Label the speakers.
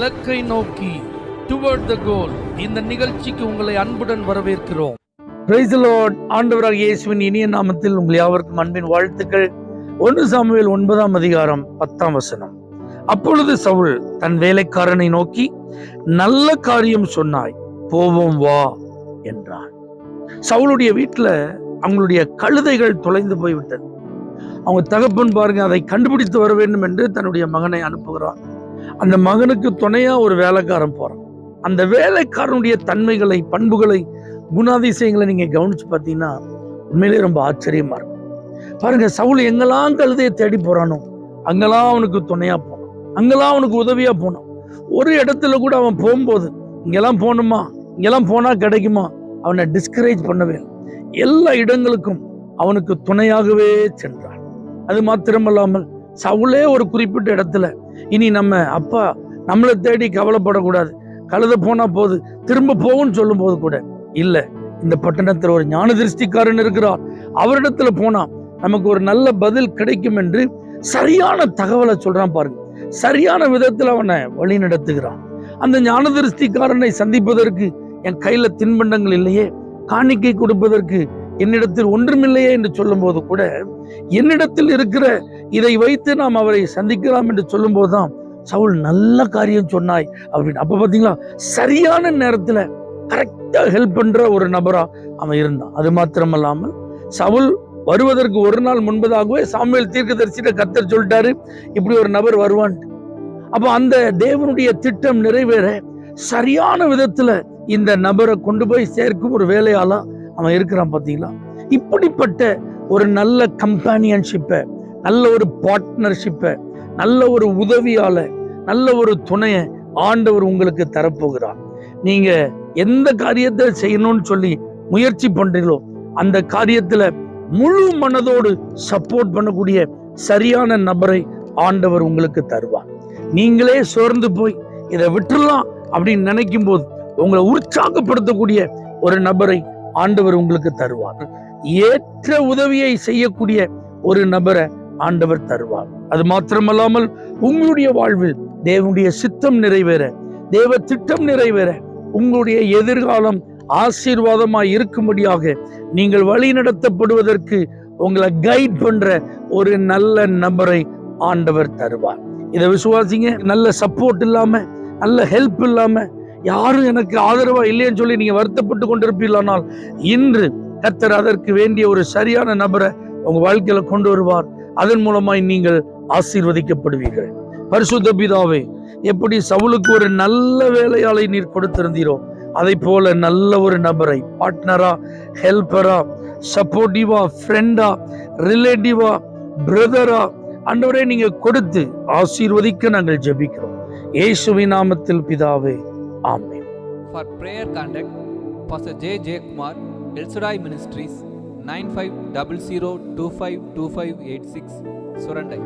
Speaker 1: இலக்கை நோக்கி டுவர்ட் த கோல். இந்த நிகழ்ச்சிக்கு உங்களை அன்புடன் வரவேற்கிறோம். Praise the Lord. ஆண்டவராக இயேசுவின் இனிய நாமத்தில் உங்கள் யாவருக்கும் அன்பின் வாழ்த்துக்கள். 1 சாமுவேல் 9ஆம் அதிகாரம் 10ஆம் வசனம். அப்பொழுது சவுல் தன் வேலைக்காரனை நோக்கி, நல்ல காரியம் சொன்னாய், போவோம் வா என்றான். சவுலுடைய வீட்டுல அவங்களுடைய கழுதைகள் தொலைந்து போய்விட்டது. அவங்க தகப்பன் பாருங்க, அதை கண்டுபிடித்து வர வேண்டும் என்று தன்னுடைய மகனை அனுப்புகிறான். அந்த மகனுக்கு துணையா ஒரு வேலைக்காரன் போறான். அந்த வேலைக்காரனுடைய தன்மைகளை, பண்புகளை, குணாதிசயங்களை நீங்க கவனிச்சு பார்த்தீங்கன்னா உண்மையிலே ரொம்ப ஆச்சரியமா இருக்கும். பாருங்க, சவுல் எங்கெல்லாம் கழுதையை தேடி போறானோ அங்கெல்லாம் அவனுக்கு துணையா போனான், அங்கெல்லாம் அவனுக்கு உதவியா போனான். ஒரு இடத்துல கூட அவன் போகும்போது இங்கெல்லாம் போகணுமா, இங்கெல்லாம் போனா கிடைக்குமா, அவனை டிஸ்கரேஜ் பண்ணவே இல்லை. எல்லா இடங்களுக்கும் அவனுக்கு துணையாகவே சென்றான். அது மாத்திரமல்லாமல் சவுலே ஒரு குறிப்பிட்ட இடத்துல, இனி நம்ம அப்பா நம்மளை தேடி கவலைப்படக்கூடாது, கழுத போனா போது திரும்ப போகும்னு சொல்லும் போது கூட, இல்ல, இந்த பட்டணத்துல ஒரு ஞான திருஷ்டிக்காரன் இருக்கிறார், அவரிடத்துல போனா நமக்கு ஒரு நல்ல பதில் கிடைக்கும் என்று சரியான தகவலை சொல்றான். பாருங்க, சரியான விதத்துல அவனை வழி நடத்துகிறான். அந்த ஞான திருஷ்டிக்காரனை சந்திப்பதற்கு என் கையில தின்பண்டங்கள் இல்லையே, காணிக்கை கொடுப்பதற்கு என்னிடத்தில் ஒன்றுமில்லையே என்று சொல்லும் போது கூட, என்னிடத்தில் இருக்கிற இதை வைத்து நாம் அவரை சந்திக்கலாம் என்று சொல்லும் போதுதான் சவுல் நல்ல காரியம் சொன்னாய் அப்படின்னு. அப்ப பாத்தீங்களா, சரியான நேரத்துல கரெக்டா ஹெல்ப் பண்ற ஒரு நபரா அவன் இருந்தான். அது மாத்திரமல்லாமல் சவுல் வருவதற்கு ஒரு நாள் முன்பதாகவே சாமுவேல் தீர்க்கதரிசிட்ட கர்த்தர் சொல்லிட்டாரு, இப்படி ஒரு நபர் வருவான். அப்ப அந்த தேவனுடைய திட்டம் நிறைவேற சரியான விதத்துல இந்த நபரை கொண்டு போய் சேர்க்கும் ஒரு வேலையாளா அவன் இருக்கிறான். பாத்தீங்களா, இப்படிப்பட்ட ஒரு நல்ல கம்பானியன்ஷிப்பை, நல்ல ஒரு பார்ட்னர்ஷிப்பை, நல்ல ஒரு உதவியால, நல்ல ஒரு துணைய ஆண்டவர் உங்களுக்கு தரப்போகிறார். நீங்க எந்த காரியத்தை செய்யணும்னு சொல்லி முயற்சி பண்றீங்களோ அந்த காரியத்துல முழு மனதோடு சப்போர்ட் பண்ணக்கூடிய சரியான நபரை ஆண்டவர் உங்களுக்கு தருவார். நீங்களே சோர்ந்து போய் இதை விட்டுறலாம் அப்படின்னு நினைக்கும் போது உங்களை உற்சாகப்படுத்தக்கூடிய ஒரு நபரை ஆண்டவர் உங்களுக்கு தருவார். ஏற்ற உதவியை செய்யக்கூடிய ஒரு நபரை ஆண்டவர் தருவார். அது மாத்திரமல்லாமல் உங்களுடைய வாழ்வில் தேவனுடைய சித்தம் நிறைவேற, தேவ திட்டம் நிறைவேற, உங்களுடைய எதிர்காலம் ஆசீர்வாதமாய் இருக்கும்படியாக நீங்கள் வழி நடத்தப்படுவதற்கு உங்களை கைட் பண்ற ஒரு நல்ல நபரை ஆண்டவர் தருவார். இதை விசுவாசிங்க. நல்ல சப்போர்ட் இல்லாம, நல்ல ஹெல்ப் இல்லாம, யாரும் எனக்கு ஆதரவா இல்லைன்னு சொல்லி நீங்க வருத்தப்பட்டு கொண்டிருப்பீர்களானால், இன்று கர்த்தர் அதற்கு வேண்டிய ஒரு சரியான நபரை உங்க வாழ்க்கையில கொண்டு வருவார். அதன் மூலமாய் நீங்கள் ஆசீர்வதிக்கப்படுவீர்கள். பரிசுத்த பிதாவே, எப்படி சவுலுக்கு ஒரு நல்ல வேலையாளை நீர் கொடுத்திருந்தீரோ, அதை போல நல்ல ஒரு நபரை, பார்ட்னரா, ஹெல்பரா, சப்போர்ட்டிவா, ஃப்ரெண்டா, ரிலேட்டிவா, பிரதரா ஆண்டவரே நீங்க கொடுத்து ஆசீர்வதிக்க நாங்கள் ஜெபிக்கிறோம். இயேசுவின் நாமத்தில் பிதாவே, ஆமென்.
Speaker 2: For prayer contact Pastor J. Kumar, El Shaddai Ministries, 9500252586, Surandai.